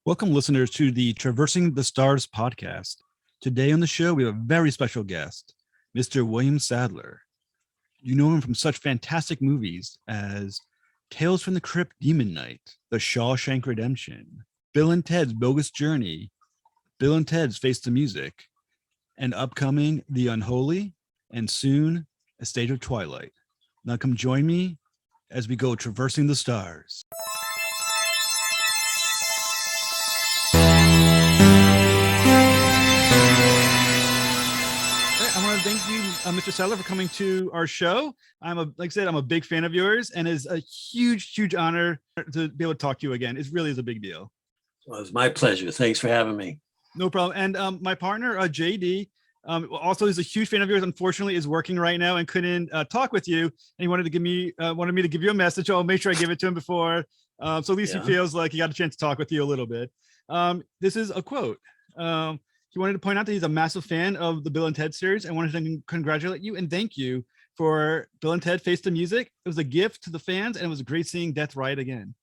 Welcome, listeners, to the Traversing the Stars podcast. Today on the show, we have a very special guest, Mr. William Sadler. You know him from such fantastic movies as Tales from the Crypt, Demon Knight, The Shawshank Redemption, Bill and Ted's Bogus Journey, Bill and Ted's Face the Music, and upcoming The Unholy, and soon A Stage of Twilight. Now come join me as we go traversing the stars. Thank you, Mr. Sadler, for coming to our show. Like I said, I'm a big fan of yours, and it's a huge honor to be able to talk to you again. It really is a big deal. Well, it's my pleasure. Thanks for having me. No problem. And my partner, JD, also is a huge fan of yours. Unfortunately, is working right now and couldn't talk with you. And he wanted me to give you a message. I'll make sure I give it to him before, so at least he feels like he got a chance to talk with you a little bit. This is a quote. He wanted to point out that he's a massive fan of the Bill and Ted series. I wanted to congratulate you and thank you for Bill and Ted Face the Music. It was a gift to the fans, and it was great seeing Death ride again.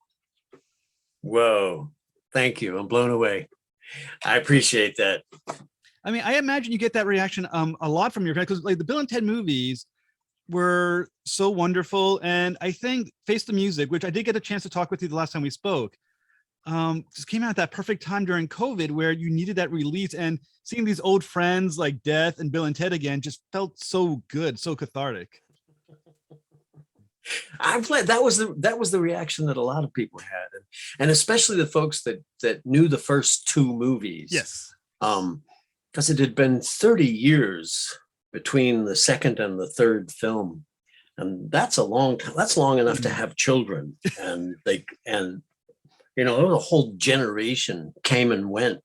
Whoa, thank you. I'm blown away. I appreciate that. I mean, I imagine you get that reaction a lot from your fans, because like the Bill and Ted movies were so wonderful. And I think Face the Music, which I did get a chance to talk with you the last time we spoke, just came out at that perfect time during COVID where you needed that release, and seeing these old friends like Death and Bill and Ted again just felt so good, so cathartic. I'm glad that was the reaction that a lot of people had, and especially the folks that knew the first two movies. Yes. Because it had been 30 years between the second and the third film, and that's a long time. That's long enough to have children, and you know, a whole generation came and went,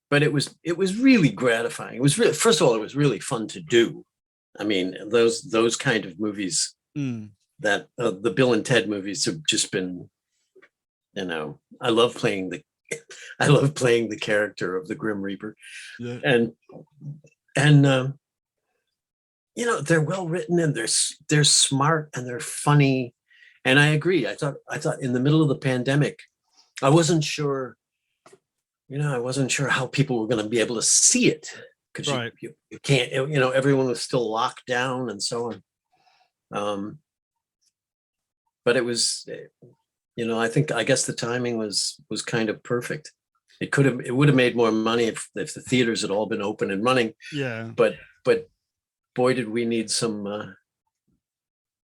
but it was really gratifying. It was really, first of all, it was really fun to do. I mean, those kind of movies that the Bill and Ted movies have just been, you know, I love playing the character of the Grim Reaper, and you know, they're well written and they're smart and they're funny, and I agree. I thought in the middle of the pandemic, I wasn't sure how people were going to be able to see it, because you can't, you know, everyone was still locked down and so on. But it was, you know, I guess the timing was kind of perfect. It would have made more money if the theaters had all been open and running. Yeah. But boy, did we need some,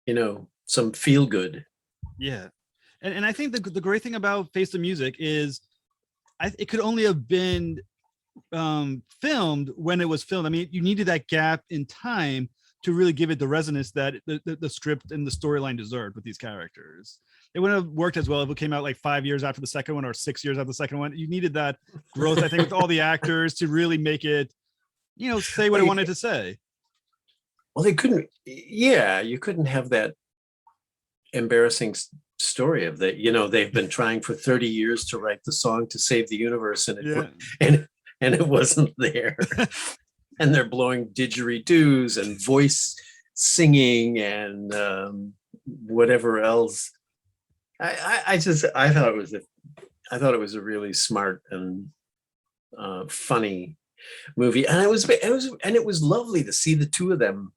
you know, some feel good. Yeah. And I think the great thing about Face the Music is it could only have been filmed when it was filmed. I mean, you needed that gap in time to really give it the resonance that the script and the storyline deserved with these characters. It wouldn't have worked as well if it came out like 5 years after the second one or 6 years after the second one. You needed that growth, I think, with all the actors to really make it, you know, say what it wanted to say. Well, you couldn't have that embarrassing story of that, you know, they've been trying for 30 years to write the song to save the universe, and it wasn't there. And they're blowing didgeridoos and voice singing and whatever else. I thought it was a really smart and funny movie, and it was lovely to see the two of them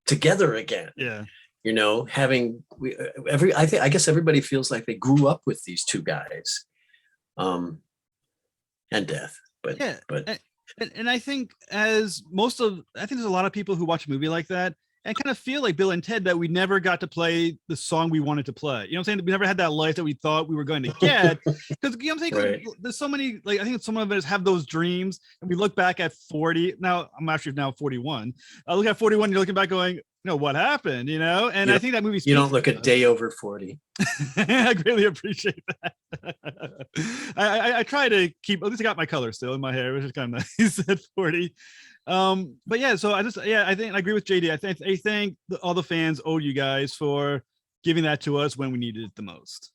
together again. Yeah. You know, I guess everybody feels like they grew up with these two guys, and Death. But yeah, and I think there's a lot of people who watch a movie like that and kind of feel like Bill and Ted, that we never got to play the song we wanted to play. You know what I'm saying? We never had that life that we thought we were going to get. Because, you know what I'm saying? Right. There's so many, like, I think some of us have those dreams, and we look back at 40. Now, I'm actually now 41. I look at 41, you're looking back going, you know, what happened, you know? And I think that movie. You don't look a day over 40. I really appreciate that. I try to keep, at least I got my color still in my hair, which is kind of nice at 40. But yeah, so I think I agree with JD. I think all the fans owe you guys for giving that to us when we needed it the most.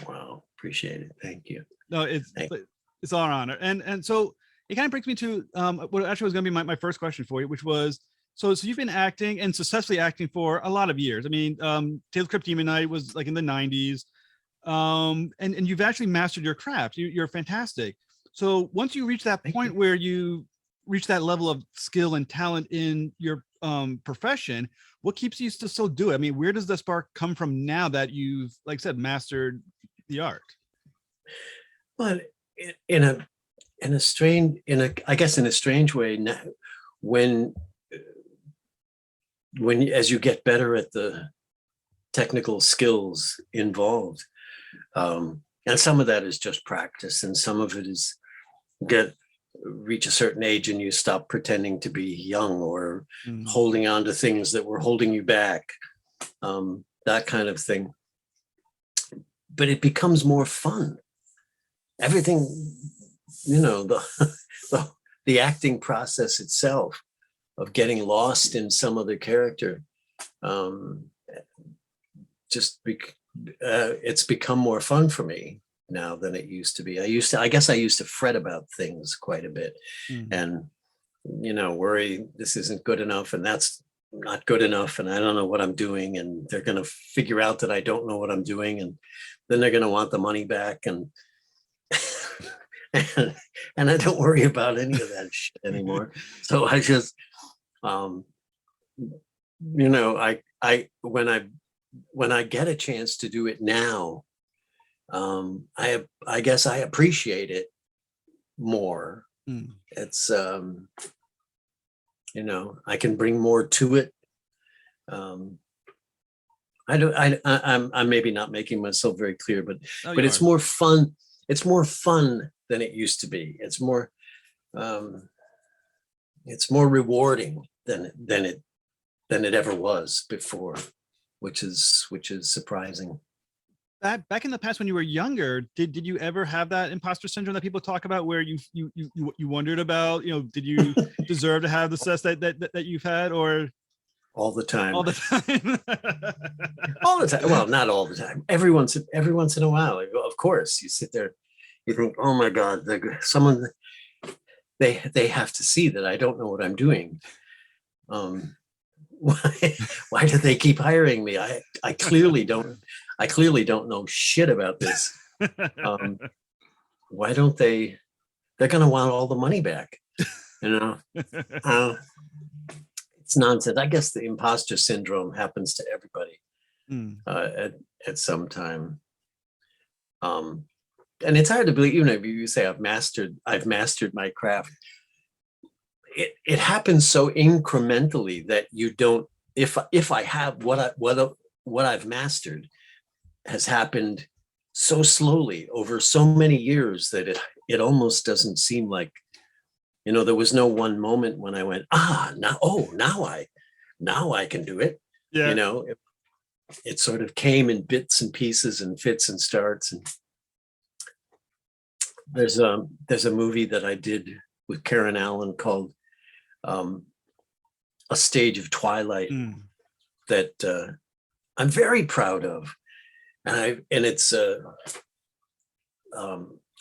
Wow, appreciate it. Thank you. No, it's our honor. And so it kind of brings me to what actually was going to be my first question for you, which was, so you've been acting and successfully acting for a lot of years. I mean, Tales of the Crypt, Demon Knight was like in the 90s. And you've actually mastered your craft. You're fantastic. So once you reach that point where you reach that level of skill and talent in your profession, what keeps you to still do it? I mean, where does the spark come from now that you've, like I said, mastered the art? But in a strange, I guess in a strange way, now, when as you get better at the technical skills involved, and some of that is just practice, and some of it is reach a certain age and you stop pretending to be young or holding on to things that were holding you back, that kind of thing. But it becomes more fun. Everything, the acting process itself of getting lost in some other character, it's become more fun for me now than it used to be. I guess I used to fret about things quite a bit, and worry this isn't good enough and that's not good enough and I don't know what I'm doing and they're going to figure out that I don't know what I'm doing and then they're going to want the money back and and I don't worry about any of that shit anymore. So I just when I get a chance to do it now, I guess I appreciate it more. It's I can bring more to it. I'm maybe not making myself very clear, but it's more fun. It's more fun than it used to be. It's more rewarding than it ever was before, which is surprising. Back in the past when you were younger, did you ever have that imposter syndrome that people talk about, where you wondered about, did you deserve to have the success that you've had? Or all the time? All the time. All the time. Well, not all the time. Every once in a while, of course, you sit there, you think, oh my God, someone, they have to see that I don't know what I'm doing. Why do they keep hiring me? I clearly don't know shit about this. Why don't they're going to want all the money back? It's nonsense. I guess the imposter syndrome happens to everybody at some time. And it's hard to believe, if you say I've mastered my craft. It happens so incrementally that you don't. If I have what I've mastered has happened so slowly over so many years that it almost doesn't seem like, there was no one moment when I went, now I can do it. Yeah. It sort of came in bits and pieces and fits and starts. And there's a movie that I did with Karen Allen called A Stage of Twilight that I'm very proud of. And it's I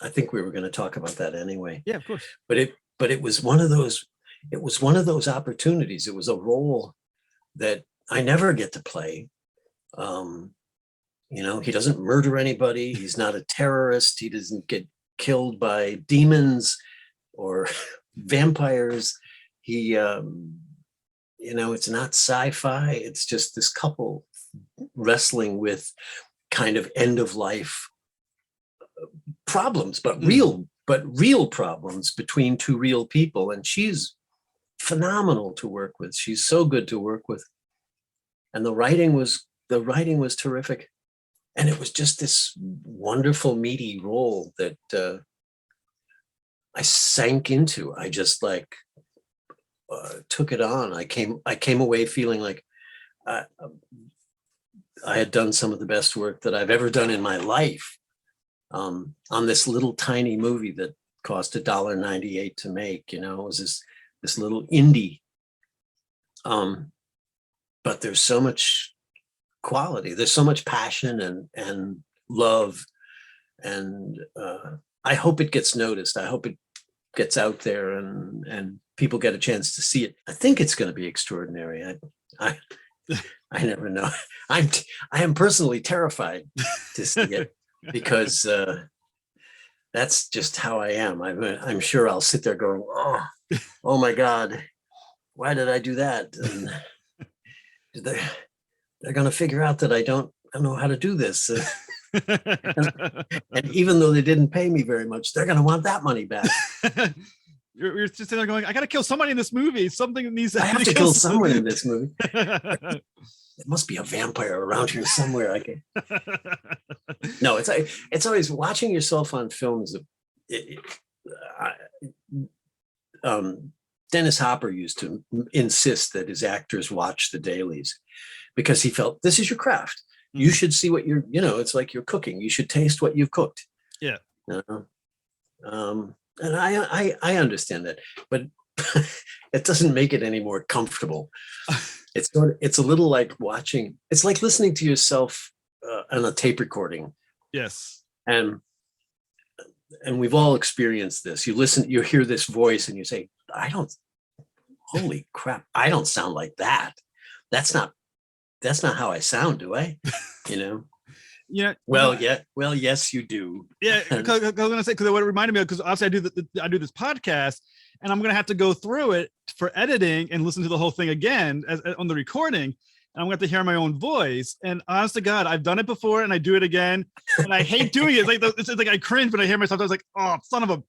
think we were going to talk about that anyway. Yeah, of course. But it was one of those opportunities. It was a role that I never get to play. He doesn't murder anybody. He's not a terrorist. He doesn't get killed by demons or vampires. He, it's not sci-fi. It's just this couple wrestling with kind of end of life problems, but real problems between two real people. And she's phenomenal to work with. She's so good to work with. And the writing was terrific. And it was just this wonderful, meaty role that I sank into. I just took it on. I came away feeling like I had done some of the best work that I've ever done in my life on this little tiny movie that cost $1.98 to make. It was this little indie. But there's so much quality. There's so much passion and love. And I hope it gets noticed. I hope it gets out there and people get a chance to see it. I think it's going to be extraordinary. I never know. I am personally terrified to see it because that's just how I am. I'm sure I'll sit there going, oh my God, why did I do that? And they're going to figure out that I don't know how to do this. And even though they didn't pay me very much, they're going to want that money back. You're just sitting there going, I got to kill somebody in this movie. Something needs I have to kill someone in this movie. There must be a vampire around here somewhere. No, it's always watching yourself on films. Dennis Hopper used to insist that his actors watch the dailies because he felt this is your craft. You should see what it's like you're cooking. You should taste what you've cooked. Yeah. And I understand that, but it doesn't make it any more comfortable. It's a little like watching. It's like listening to yourself on a tape recording. Yes. And we've all experienced this. You hear this voice, and you say, holy crap! I don't sound like that. That's not how I sound, do I? Yeah. Well, yes, you do. Yeah, because I was going to say, because what it reminded me of, because obviously I do this podcast, and I'm going to have to go through it for editing and listen to the whole thing again on the recording, and I'm going to have to hear my own voice. And honest to God, I've done it before, and I do it again, and I hate doing it. It's like I cringe when I hear myself. I was like, oh, son of a.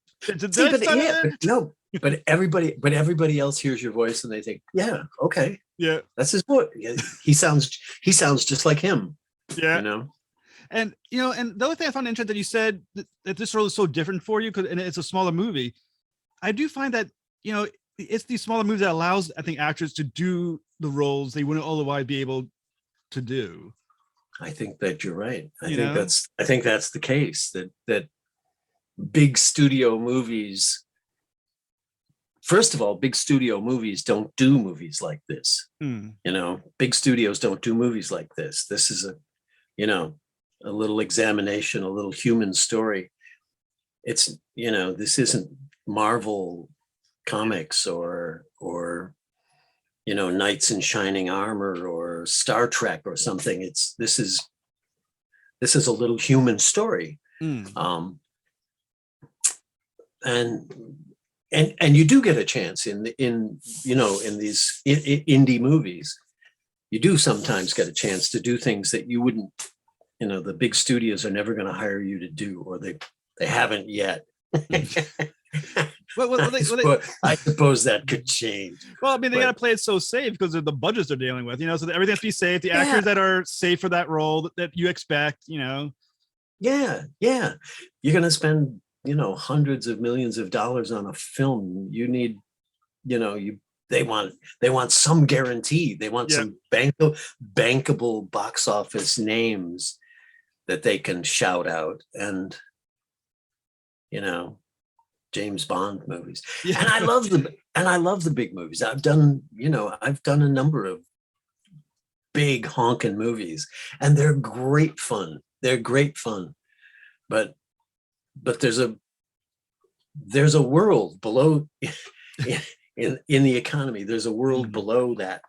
But everybody else hears your voice, and they think, yeah, okay, yeah, that's his voice. He sounds just like him. Yeah. And and the other thing I found interesting that you said that this role is so different for you and it's a smaller movie. I do find that it's these smaller movies that allows, I think, actors to do the roles they wouldn't otherwise be able to do. I think that you're right. I think that's the case. That big studio movies. First of all, big studio movies don't do movies like this. Big studios don't do movies like this. This is a little examination, a little human story. It's, this isn't Marvel comics or Knights in Shining Armor or Star Trek or something. This is a little human story. And you do get a chance in these indie movies. You do sometimes get a chance to do things that you wouldn't, the big studios are never going to hire you to do, or they haven't yet. I suppose that could change. Well, I mean, they got to play it so safe because of the budgets they're dealing with, so everything has to be safe. The actors that are safe for that role that you expect, Yeah. You're going to spend, hundreds of millions of dollars on a film. You need, they want some guarantee. They want some bankable box office names that they can shout out, and James Bond movies. Yeah. And I love the big movies. I've done a number of big honking movies, and they're great fun. But there's a world below in the economy. There's a world below that,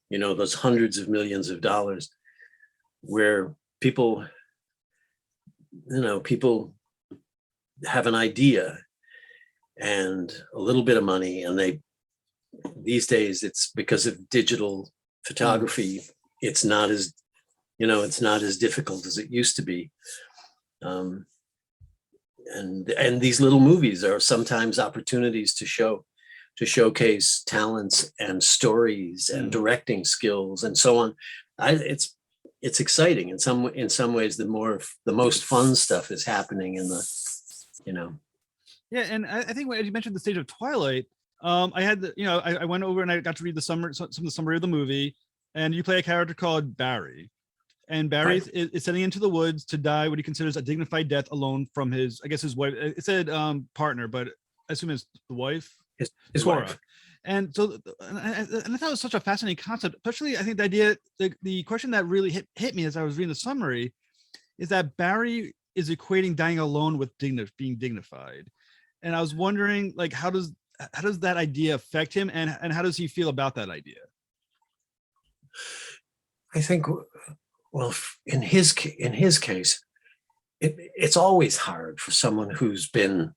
those hundreds of millions of dollars, where people have an idea and a little bit of money, and these days it's because of digital photography, it's not as difficult as it used to be. And these little movies are sometimes opportunities to showcase talents and stories and directing skills and so on. It's exciting. In some ways, the most fun stuff is happening in the. Yeah, and I think when you mentioned the Stage of Twilight, I had I went over and I got to read some of the summary of the movie, and you play a character called Barry, and Barry is sending into the woods to die what he considers a dignified death alone from his wife. It said partner, but I assume it's the wife, his wife. And so, and I thought it was such a fascinating concept, especially I think the idea, the question that really hit me as I was reading the summary is that Barry is equating dying alone with being dignified. And I was wondering, like, how does that idea affect him, and how does he feel about that idea? I think, well, in his case, it's always hard for someone who's been,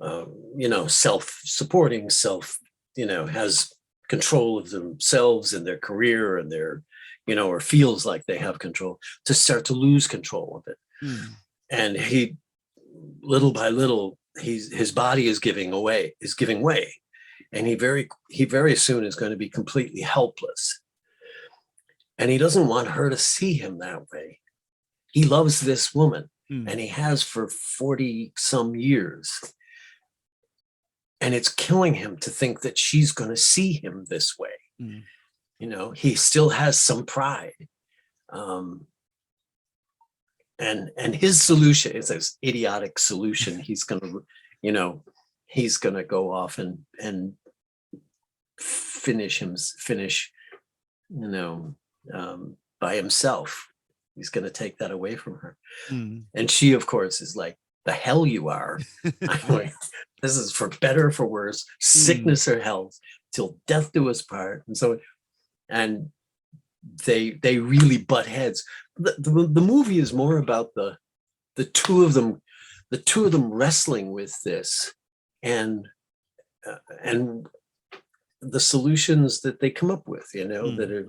self-supporting, has control of themselves and their career and their, or feels like they have control, to start to lose control of it. And he, little by little, his body is giving way, and he very soon is going to be completely helpless. And he doesn't want her to see him that way. He loves this woman, and he has for 40 some years. And it's killing him to think that she's going to see him this way. He still has some pride. And his solution is this idiotic solution. He's going to go off and finish by himself. He's going to take that away from her. And she, of course, is like, the hell you are. This is for better or for worse, sickness or health, till death do us part. And so, and they really butt heads. The movie is more about the two of them wrestling with this, and the solutions that they come up with, that are,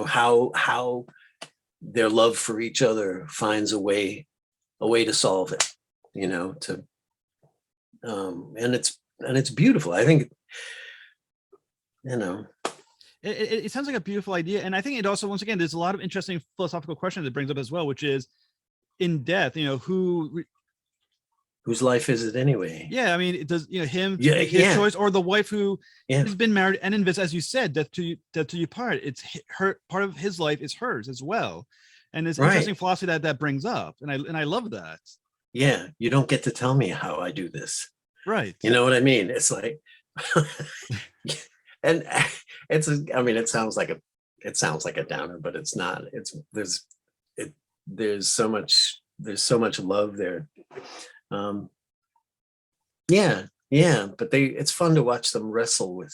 how their love for each other finds a way to solve it, and it's beautiful. I think, it sounds like a beautiful idea. And I think it also, once again, there's a lot of interesting philosophical questions it brings up as well, which is, in death, whose life is it anyway? Yeah, I mean, it does, him, his choice, or the wife who has been married and invested, as you said, death to you part. It's her, part of his life is hers as well. And it's interesting philosophy that brings up, and I love that. Yeah, you don't get to tell me how I do this, right? You know what I mean? It's like, and it sounds like a downer, but it's not. There's so much love there. But it's fun to watch them wrestle with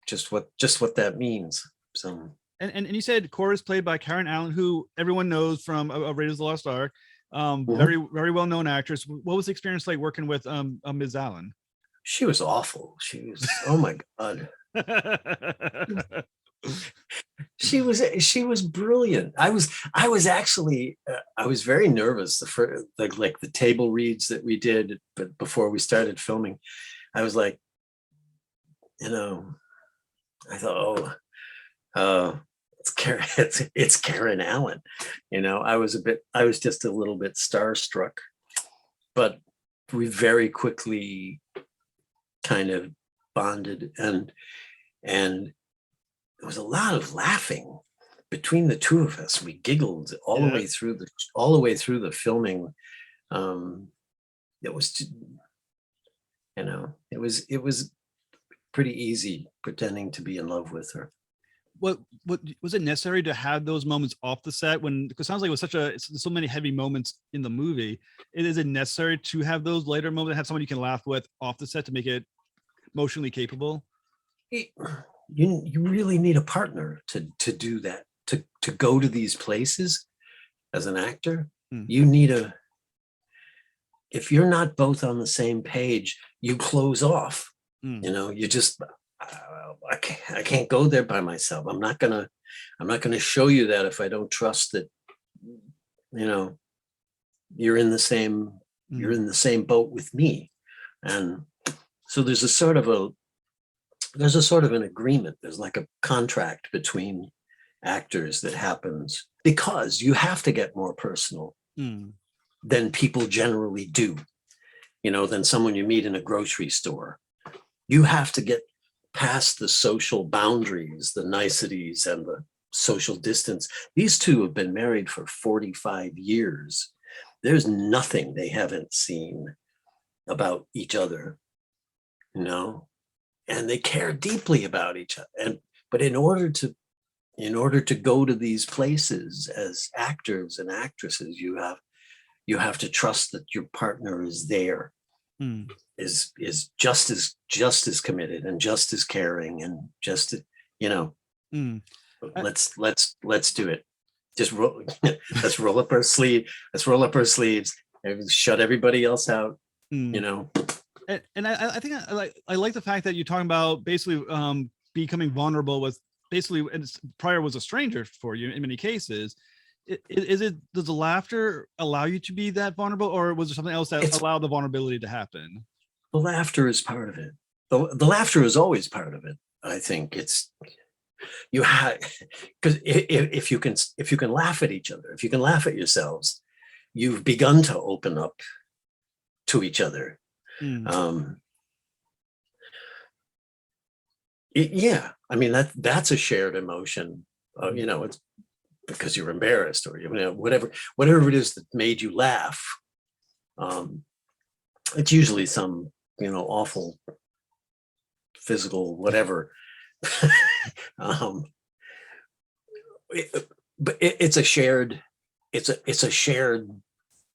just what that means. So. And you said Cora is played by Karen Allen, who everyone knows from Raiders of the Lost Ark. Very, very well known actress. What was the experience like working with Ms. Allen? She was awful. She was, oh my God. She was brilliant. I was actually I was very nervous the table reads that we did, but before we started filming, I was like, I thought, it's Karen Allen. I was just a little bit starstruck, but we very quickly kind of bonded, and there was a lot of laughing between the two of us. We giggled all the way through the filming. It was pretty easy pretending to be in love with her. What was it necessary to have those moments off the set, because it sounds like it was so many heavy moments in the movie? Is it necessary to have those later moments, to have someone you can laugh with off the set to make it emotionally capable? You really need a partner to do that, to go to these places as an actor. You need if you're not both on the same page, you close off. You just, I can't go there by myself. I'm not gonna show you that if I don't trust that, you're in the same boat with me. And so there's a sort of an agreement. There's like a contract between actors that happens because you have to get more personal than people generally do, than someone you meet in a grocery store. You have to get past the social boundaries, the niceties, and the social distance. These two have been married for 45 years. There's nothing they haven't seen about each other, and they care deeply about each other. But in order to go to these places as actors and actresses, you have to trust that your partner is there, is just as committed and just as caring and just let's do it. just roll, let's roll up our sleeve. Let's roll up our sleeves and shut everybody else out. You know. And I think I like the fact that you're talking about basically becoming vulnerable with basically, and prior was a stranger for you in many cases. Does the laughter allow you to be that vulnerable, or was there something else that allowed the vulnerability to happen? The laughter is part of it. The laughter is always part of it. I think it's, you have, because if you can laugh at each other, if you can laugh at yourselves, you've begun to open up to each other. Yeah, I mean, that's a shared emotion. You know, it's because you're embarrassed, or, you know, whatever it is that made you laugh. It's usually some, you know, awful physical whatever. But it's a shared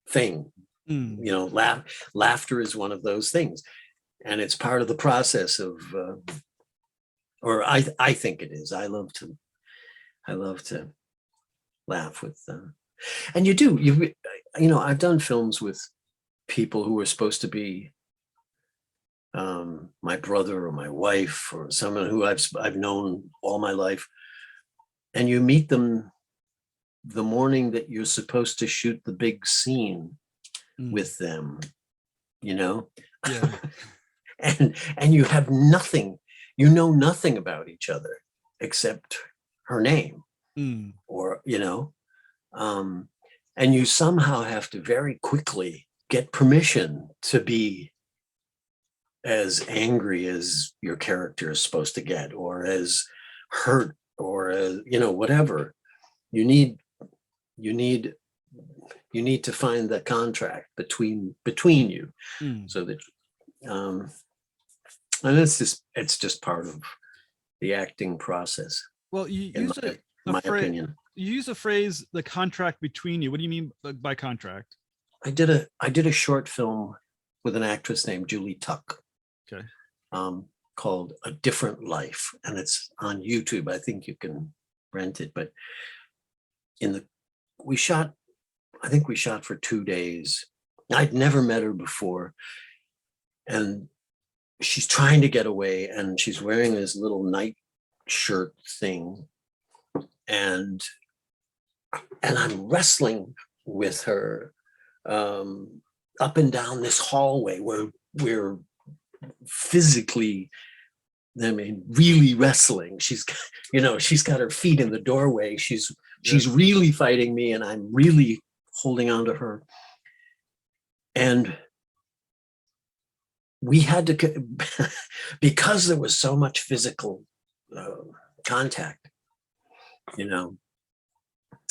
thing. You know, laughter is one of those things, and it's part of the process of, or I think it is. I love to laugh with, and you know, I've done films with people who were supposed to be my brother or my wife or someone who I've known all my life, and you meet them the morning that you're supposed to shoot the big scene with them, you know. Yeah. and you have nothing, you know nothing about each other except her name, or, you know, and you somehow have to very quickly get permission to be as angry as your character is supposed to get, or as hurt, or as, you know, whatever. You need to find the contract between you, so that, and it's just part of the acting process. Well, you in use my opinion. You use a phrase, the contract between you. What do you mean by contract? I did a short film with an actress named Julie Tuck. Okay. Called A Different Life, and it's on YouTube. I think you can rent it, but I think we shot for 2 days. I'd never met her before, and she's trying to get away, and she's wearing this little night shirt thing, and I'm wrestling with her up and down this hallway where we're physically, I mean, really wrestling. She's got her feet in the doorway. She's really fighting me, and I'm really holding on to her. And we had to, because there was so much physical contact, you know,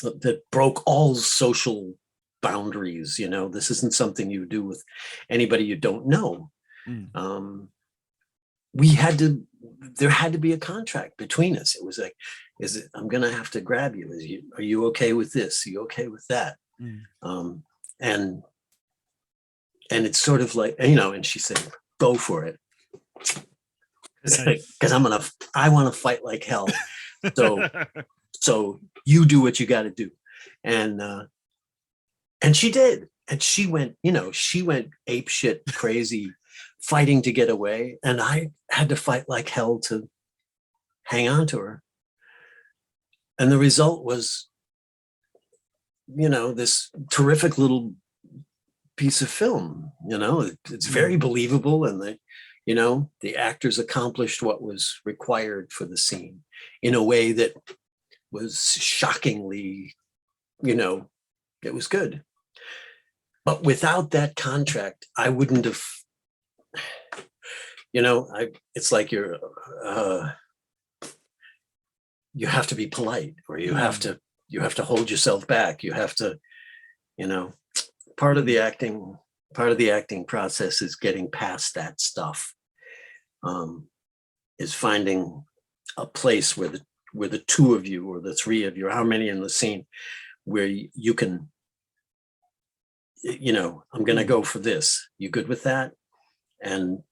that broke all social boundaries. You know, this isn't something you do with anybody you don't know. There had to be a contract between us. It was like, I'm going to have to grab you. Are you okay with this? Are you okay with that? And it's sort of like, you know, and she said, go for it. Because I want to fight like hell. So you do what you got to do. And she did. And she went ape shit crazy, fighting to get away. And I had to fight like hell to hang on to her. And the result was, you know, this terrific little piece of film. You know, it's very believable, and the actors accomplished what was required for the scene in a way that was shockingly, you know, it was good. But without that contract, I wouldn't have, you know, it's like you have to be polite, or you have to hold yourself back. You have to, you know, part of the acting process is getting past that stuff, is finding a place where the two of you, or the three of you, or how many in the scene, where you can, you know, I'm going to go for this. You good with that? And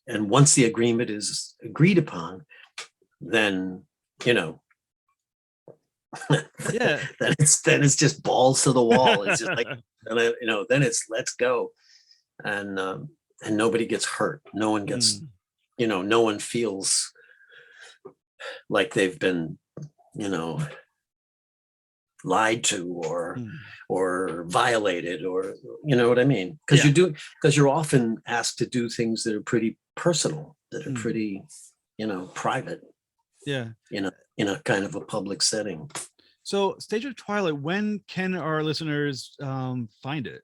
once the agreement is agreed upon, then, you know, Yeah. then it's just balls to the wall. It's just like, then it's let's go, and nobody gets hurt. No one gets, no one feels like they've been, lied to or violated, or you know what I mean? Because you're often asked to do things that are pretty personal, that are pretty, private. Yeah. In a kind of a public setting. So, Stage of Twilight, when can our listeners find it?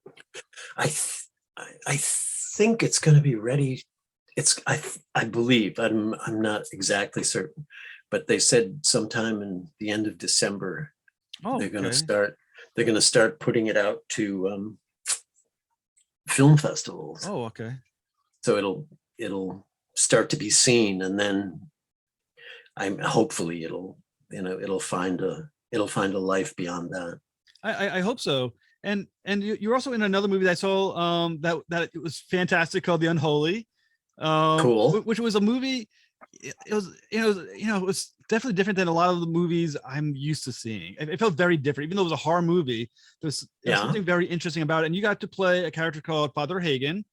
I think it's going to be ready. I believe, I'm not exactly certain, but they said sometime in the end of December. They're going to start putting it out to film festivals. Oh, okay. So it'll start to be seen, and then hopefully it'll find a life beyond that. I hope so. And you're also in another movie that I saw that it was fantastic, called The Unholy. Cool. Which was a movie. It was definitely different than a lot of the movies I'm used to seeing. It felt very different, even though it was a horror movie. There's something very interesting about it. And you got to play a character called Father Hagen.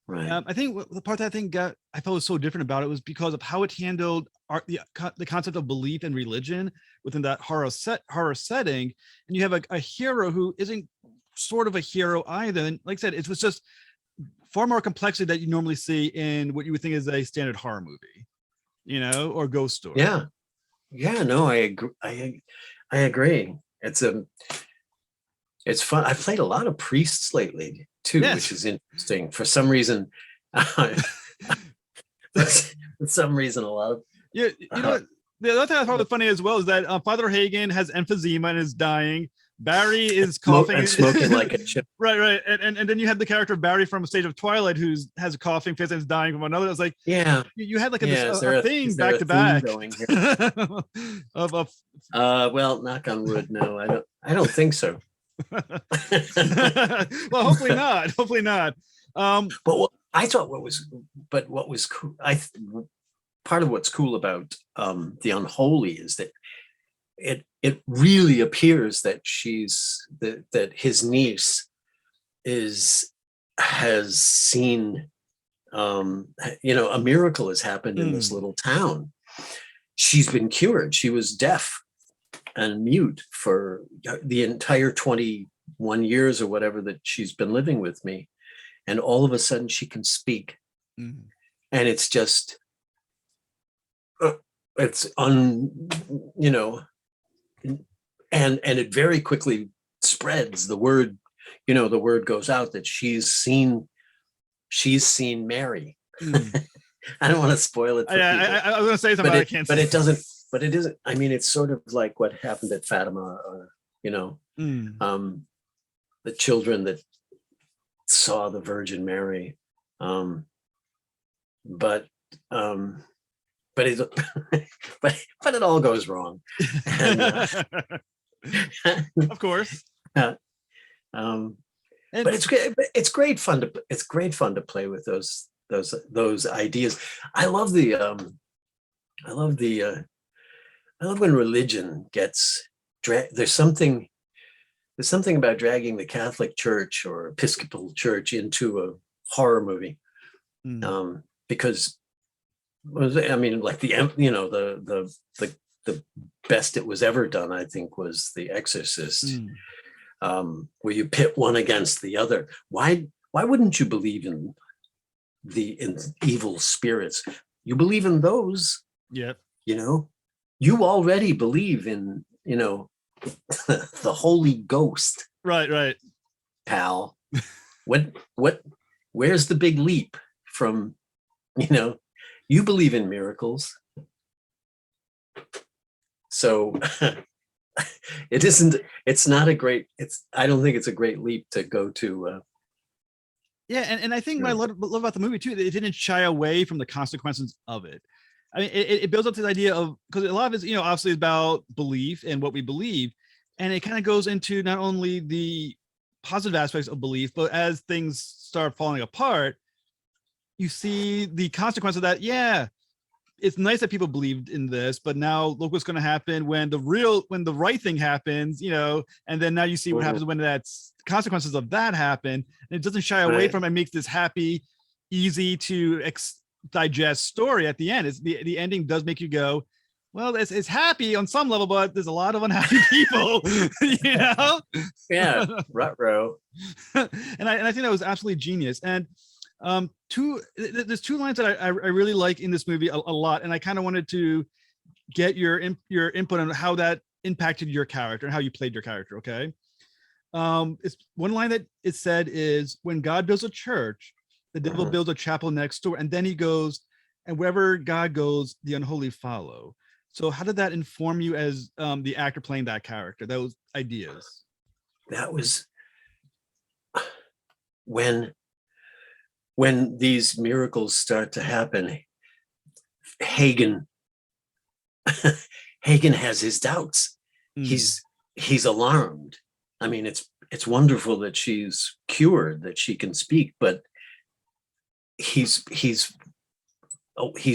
Right. I think the part that I felt was so different about it was because of how it handled the concept of belief and religion within that horror setting. And you have a hero who isn't sort of a hero either. And like I said, it was just far more complexity that you normally see in what you would think is a standard horror movie, or ghost story. Yeah, no, I agree. It's fun. I've played a lot of priests lately too, which is interesting. For some reason, a lot of the other thing I thought funny as well is that Father Hagen has emphysema and is dying. Barry is coughing and smoking like a chip. Right. And then you had the character Barry from Stage of Twilight who has a coughing fit and is dying from another. I was like, you had like a thing back to back. Well, knock on wood. No, I don't think so. Well, hopefully not. But what was cool, part of what's cool about The Unholy is that it really appears that that his niece has seen a miracle has happened in this little town. She's been cured. She was deaf and mute for the entire 21 years or whatever that she's been living with me, and all of a sudden she can speak. And it's just and it very quickly spreads. The word goes out that she's seen Mary. I don't want to spoil it for people. I was going to say something, but I can't. But it doesn't. But it isn't. I mean, it's sort of like what happened at Fatima, or the children that saw the Virgin Mary. But it but it all goes wrong. And, of course. But it's great fun to play with those ideas. I love when religion gets there's something about dragging the Catholic Church or Episcopal Church into a horror movie, because I mean, like the best it was ever done, I think, was The Exorcist, where you pit one against the other. Why wouldn't you believe in evil spirits? You believe in those. Yep. You already believe in the Holy Ghost. Right. Pal. Where's the big leap from, you believe in miracles. So I don't think it's a great leap to go to. And I think what I love about the movie too, that it didn't shy away from the consequences of it. I mean, it builds up this idea of, because a lot of it's, obviously about belief and what we believe. And it kind of goes into not only the positive aspects of belief, but as things start falling apart, you see the consequence of that. Yeah, it's nice that people believed in this, but now look what's going to happen when the right thing happens, and then now you see what happens when that's consequences of that happen. And it doesn't shy away from it, makes this happy, easy to digest story at the end. It's the ending does make you go, well, it's happy on some level, but there's a lot of unhappy people, Yeah, ruh-roh. And I think that was absolutely genius. And there's two lines that I really like in this movie a lot, and I kind of wanted to get your input on how that impacted your character and how you played your character. Okay, it's one line that it said is, when God builds a church, the devil builds a chapel next door, and then he goes, and wherever God goes, the unholy follow. So how did that inform you as the actor playing that character, those ideas? That was when these miracles start to happen. Hagen has his doubts. He's alarmed. I mean, it's wonderful that she's cured, that she can speak, but he's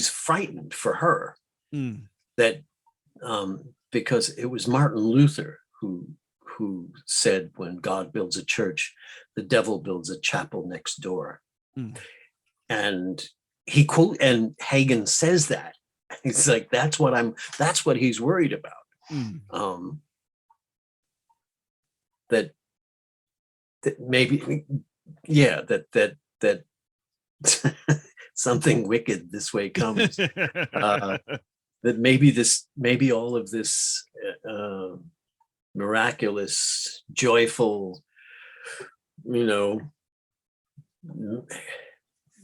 frightened for her. That because it was Martin Luther who said, when God builds a church, the devil builds a chapel next door. And Hagen says that. He's like, that's what he's worried about. That maybe, yeah, that something wicked this way comes. That maybe all of this miraculous, joyful,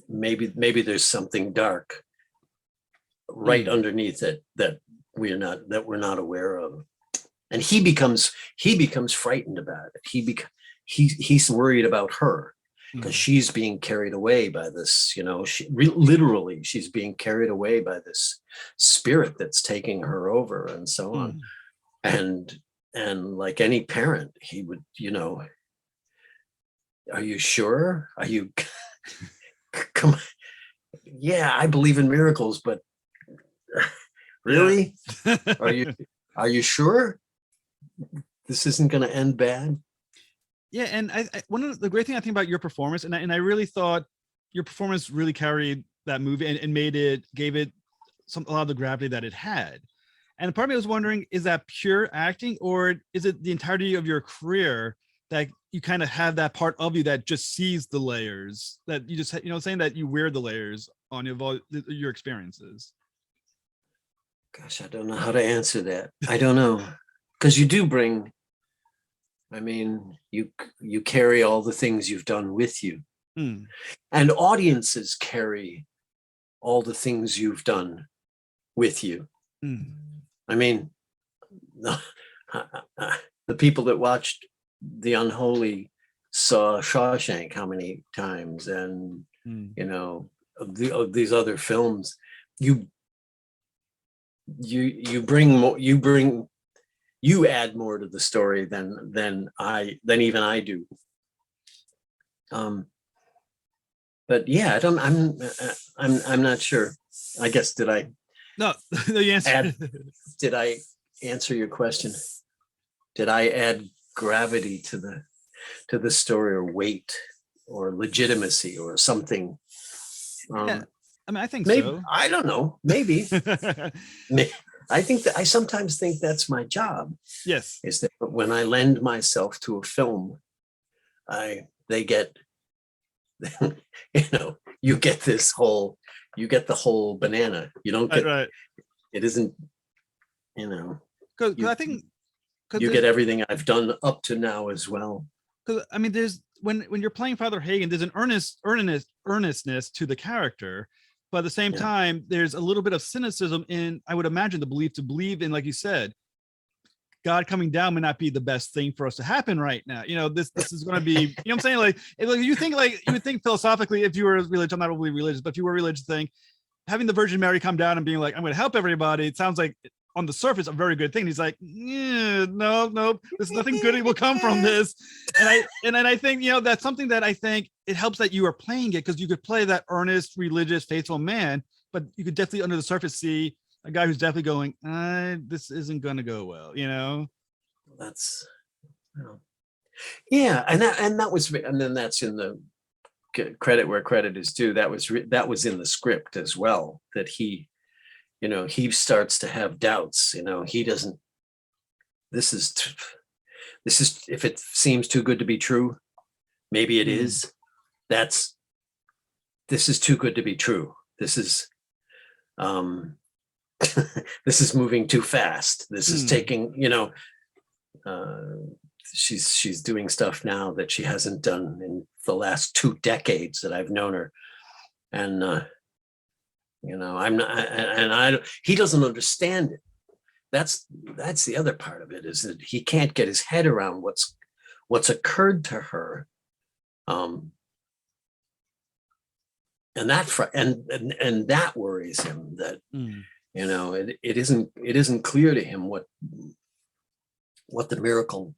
maybe there's something dark right underneath it that we're not aware of. And he becomes frightened about it. He's worried about her, because she's being carried away by this, literally she's being carried away by this spirit that's taking her over, and so on. And like any parent, he would, are you sure? Are you come on. Yeah, I believe in miracles, but really? Are you sure this isn't going to end bad? Yeah, and I one of the great thing I think about your performance, and I really thought your performance really carried that movie and gave it a lot of the gravity that it had. And part of me was wondering, is that pure acting, or is it the entirety of your career that you kind of have that part of you that just sees the layers, that you just, saying that you wear the layers on your experiences? Gosh, I don't know how to answer that. I don't know, because you do bring, I mean, you carry all the things you've done with you, and audiences carry all the things you've done with you. I mean, the people that watched The Unholy saw Shawshank how many times, and of these other films, you bring more, you add more to the story than even I do. But yeah, I'm not sure. I guess No, you answered. Did I answer your question? Did I add gravity to the story, or weight, or legitimacy, or something? Yeah, I mean, I think maybe, so. I don't know. Maybe. I think I sometimes think that's my job. Yes. Is that when I lend myself to a film, they get, you get the whole banana. You don't get, right. It isn't, because I think you get everything I've done up to now as well. Because I mean, there's when you're playing Father Hagen, there's an earnestness to the character, but at the same time, there's a little bit of cynicism in, I would imagine, the belief in, like you said, God coming down may not be the best thing for us to happen right now. This is going to be, what I'm saying? Like you would think philosophically, if you were religious, I'm not really religious, but if you were religious, think having the Virgin Mary come down and being like, I'm going to help everybody, it sounds like on the surface a very good thing. He's like, no, there's nothing good will come from this. And I think, that's something that I think it helps that you are playing it, because you could play that earnest, religious, faithful man, but you could definitely under the surface see a guy who's definitely going, this isn't going to go well, That's, well, yeah, and that was, and then that's in the credit where credit is due. That was in the script as well, that he starts to have doubts. He doesn't. This is if it seems too good to be true, maybe it is. This is too good to be true. This is this is moving too fast. This is taking, she's doing stuff now that she hasn't done in the last 2 decades that I've known her. And, I'm not, and he doesn't understand it. That's the other part of it, is that he can't get his head around what's occurred to her. And that worries him, that, it isn't clear to him what the miracle,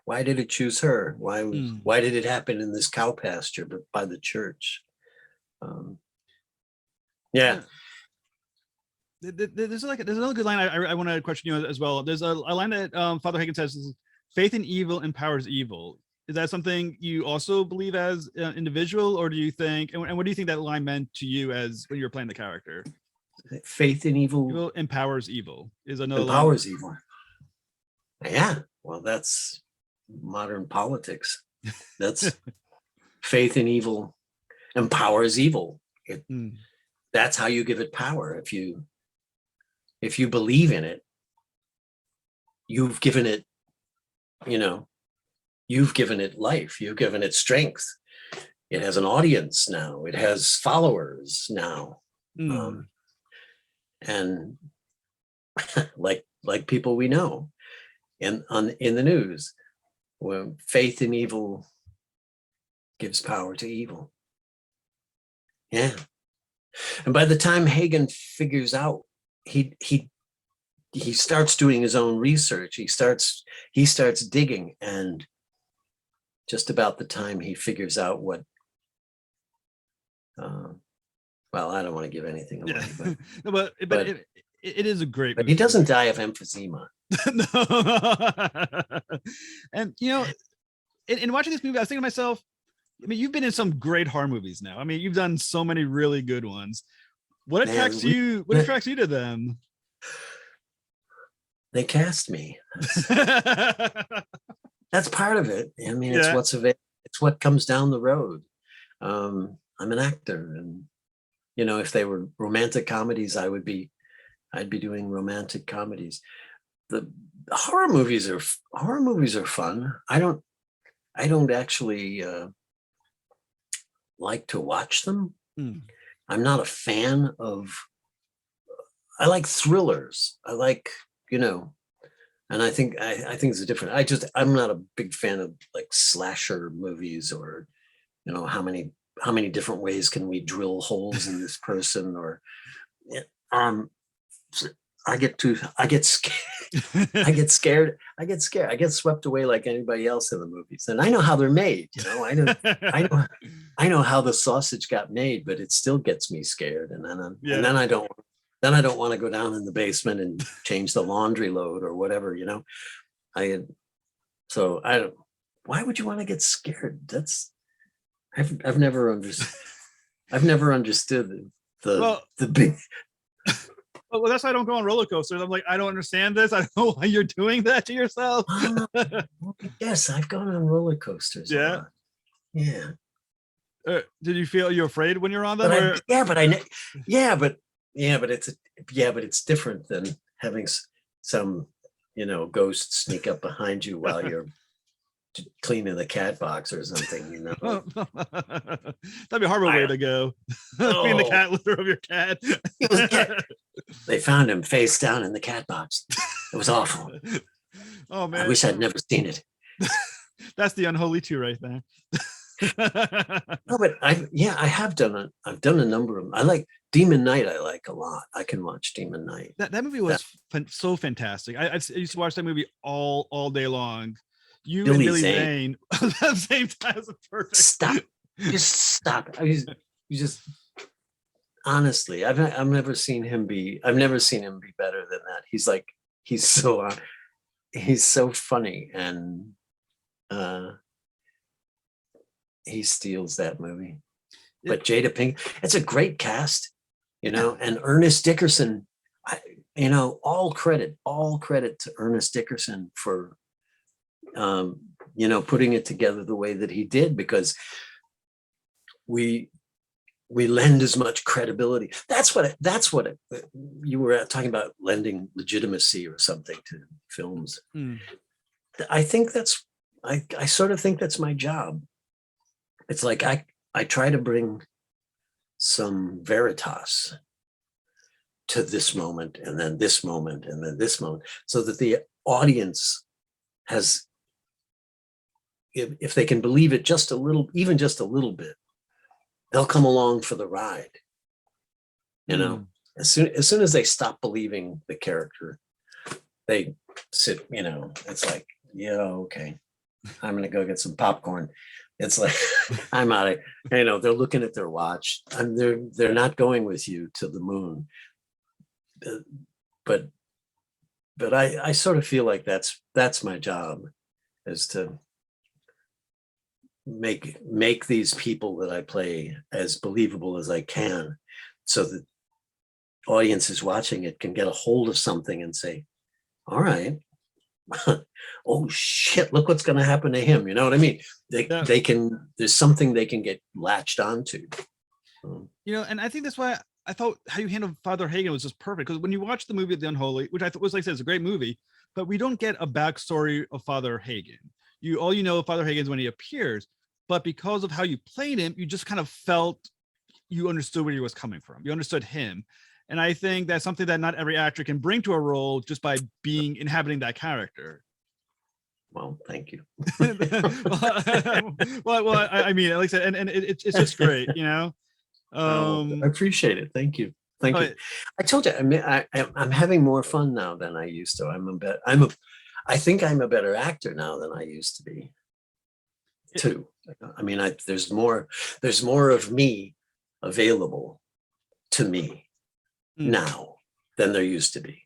why did it choose her? Why did it happen in this cow pasture, but by the church? Yeah. There's another good line I want to question you as well. There's a line that Father Hagen says is, faith in evil empowers evil. Is that something you also believe as an individual, or do you think, and what do you think that line meant to you as when you were playing the character? Faith in evil empowers evil is another empowers line. Evil. Yeah, well, that's modern politics. That's faith in evil empowers evil. That's how you give it power. If you believe in it, you've given it, you've given it life. You've given it strength. It has an audience now. It has followers now. And like people we know in the news, where faith in evil gives power to evil. Yeah. And by the time Hagen figures out, he starts doing his own research. He starts digging, and just about the time he figures out what, well, I don't want to give anything away, but it is a great but movie. He doesn't die of emphysema. No. And in watching this movie, I was thinking to myself, I mean, you've been in some great horror movies now. I mean, you've done so many really good ones. What attracts you to them? They cast me. That's part of it. I mean, it's what comes down the road. I'm an actor, and if they were romantic comedies, I'd be doing romantic comedies. The horror movies are fun. I don't actually like to watch them. I'm not a fan of. I like thrillers. I like, and I think it's a different. I'm not a big fan of like slasher movies, or how many different ways can we drill holes in this person, or I get scared. I get scared. I get swept away like anybody else in the movies, and I know how they're made. I know how the sausage got made, but it still gets me scared. And then I don't want to go down in the basement and change the laundry load or whatever. So I don't. Why would you want to get scared? I've never understood. I've never understood the big. Well, that's why I don't go on roller coasters. I'm like, I don't understand this. I don't know why you're doing that to yourself. Yes, I've gone on roller coasters. Yeah. Yeah. Did you feel you're afraid when you're on them? But it's different than having some, ghost sneak up behind you while you're cleaning the cat box or something. That'd be a horrible way to go. Clean the cat litter of your cat. They found him face down in the cat box. It was awful. Oh man, I wish I'd never seen it. That's the Unholy 2 right there. No, but I've done a number of them. I like Demon Knight. I like a lot. I can watch Demon Knight. That movie was so fantastic. I used to watch that movie all day long. You and Billy Zane at the same time is perfect. Stop. Just stop. You just honestly, I've never seen him be better than that. He's so funny, and he steals that movie. But Jada Pinkett, it's a great cast, and Ernest Dickerson, all credit to Ernest Dickerson for, putting it together the way that he did, because we lend as much credibility. That's what you were talking about, lending legitimacy or something to films. I think I sort of think that's my job. It's like I try to bring some veritas to this moment, and then this moment, and then this moment, so that the audience has, if they can believe it just a little, even just a little bit, they'll come along for the ride. As soon as they stop believing the character, they sit, it's like, yeah, okay, I'm gonna go get some popcorn. It's like, I'm out of, they're looking at their watch, and they're not going with you to the moon. But I sort of feel like that's my job, is to make these people that I play as believable as I can, so that audiences watching it can get a hold of something and say, all right, oh shit, look what's going to happen to him. You know what I mean? They can, there's something they can get latched onto. And I think that's why I thought how you handled Father Hagen was just perfect, because when you watch the movie The Unholy, which I thought was, like I said, it's a great movie, but we don't get a backstory of Father Hagen. All you know of Father Hagen is when he appears, but because of how you played him, you just kind of felt you understood where he was coming from. You understood him. And I think that's something that not every actor can bring to a role just by inhabiting that character. Well, thank you. well, I mean, like I said, and it's just great, I appreciate it. Thank you. Thank you. I told you, I'm having more fun now than I used to. I think I'm a better actor now than I used to be, too. I mean, there's more of me available to me now than there used to be,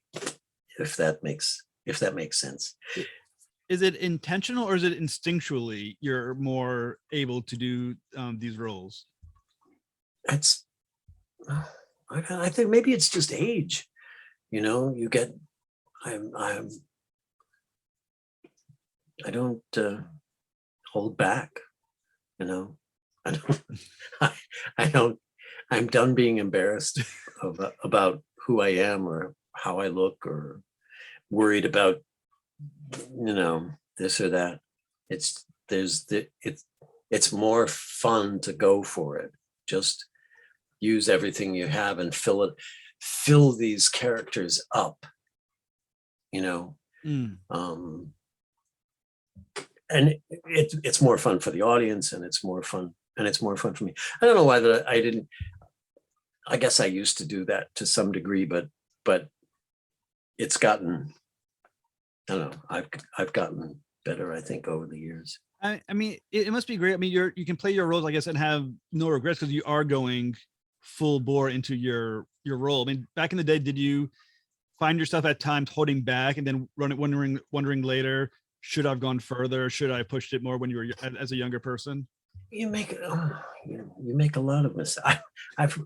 if that makes sense. Is it intentional, or is it instinctually you're more able to do these roles? I think maybe it's just age. You get, I don't hold back. I'm done being embarrassed about who I am or how I look, or worried about, this or that. It's more fun to go for it. Just use everything you have and fill these characters up, and it's more fun for the audience, and it's more fun for me. I don't know why I guess I used to do that to some degree, but it's gotten, I don't know, I've gotten better, I think, over the years. I mean, it must be great. I mean, you can play your roles, I guess, and have no regrets, because you are going full bore into your role. I mean, back in the day, did you find yourself at times holding back and then wondering later, should I've gone further? Should I have pushed it more when you were as a younger person? You make a lot of mistakes. I've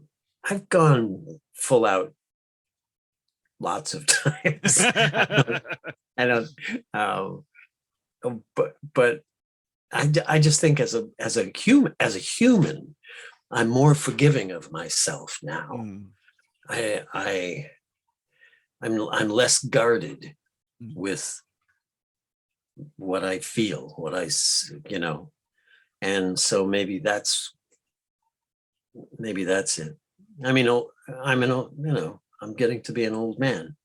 gone full out lots of times. I don't, but I just think as a human, I'm more forgiving of myself now. I'm less guarded with what I feel, and so maybe that's it. I mean, I'm getting to be an old man.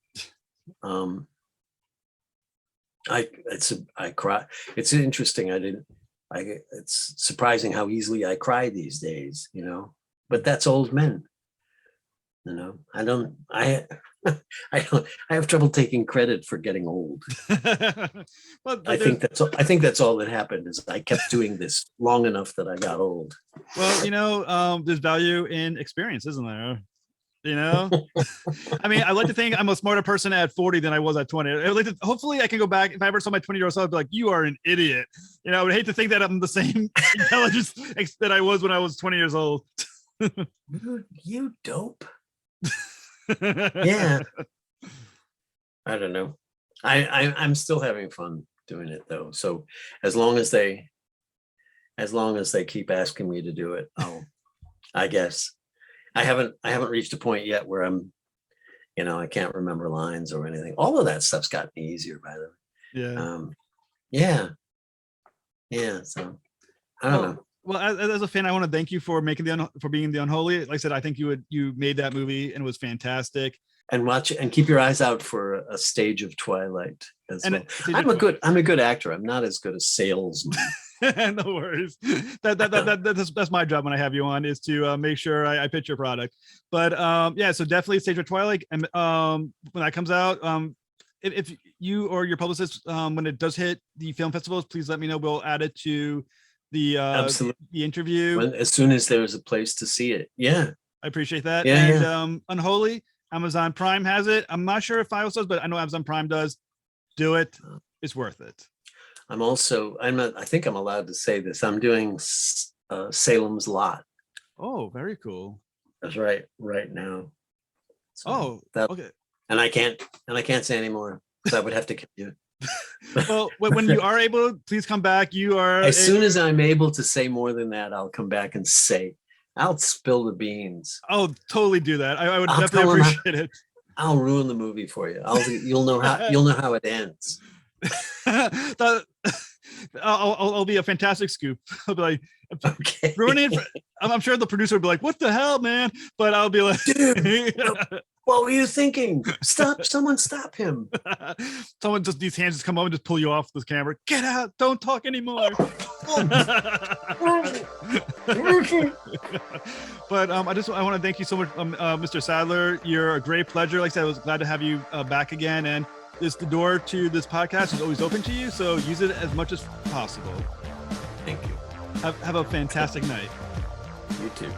I cry. It's interesting. It's surprising how easily I cry these days, but that's old men. I have trouble taking credit for getting old. Well, I think that's all that happened is I kept doing this long enough that I got old. Well, there's value in experience, isn't there? I mean, I like to think I'm a smarter person at 40 than I was at 20. Hopefully I can go back. If I ever saw my 20-year-old self, I'd be like, you are an idiot. I would hate to think that I'm the same intelligence that I was when I was 20 years old. You dope. Yeah. I don't know. I'm still having fun doing it though. So as long as they keep asking me to do it, I guess. I haven't reached a point yet where I'm, I can't remember lines or anything. All of that stuff's gotten easier, by the way. Yeah. Yeah. So I don't know. Well, as a fan, I want to thank you for being the Unholy. Like I said, I think you made that movie and it was fantastic. And watch and keep your eyes out for a Stage of Twilight as well. I'm a good actor. I'm not as good a salesman. No worries. That's my job when I have you on, is to make sure I pitch your product. But so definitely Stage of Twilight. And when that comes out, if you or your publicist, when it does hit the film festivals, please let me know. We'll add it to the interview as soon as there's a place to see it. Yeah, I appreciate that. Yeah, Unholy, Amazon Prime has it. I'm not sure if iOS does, but I know Amazon Prime does. Do it. It's worth it. I think I'm allowed to say this. I'm doing Salem's Lot. Oh, very cool. That's right now. So okay. And I can't say anymore because I would have to kill you. Well, when you are able, please come back. As soon as I'm able to say more than that, I'll come back and say, I'll spill the beans. I'll totally do that. I would definitely appreciate it. I'll ruin the movie for you. You'll know how it ends. I'll be a fantastic scoop. I'll be like, okay. Ruining it. I'm sure the producer will be like, what the hell, man? But I'll be like, dude, what were you thinking? Someone stop him. Someone just, these hands just come over and just pull you off this camera. Get out, don't talk anymore. But I want to thank you so much, Mr. Sadler. You're a great pleasure. Like I said, I was glad to have you back again. And the door to this podcast is always open to you. So use it as much as possible. Thank you. Have a fantastic night. You too.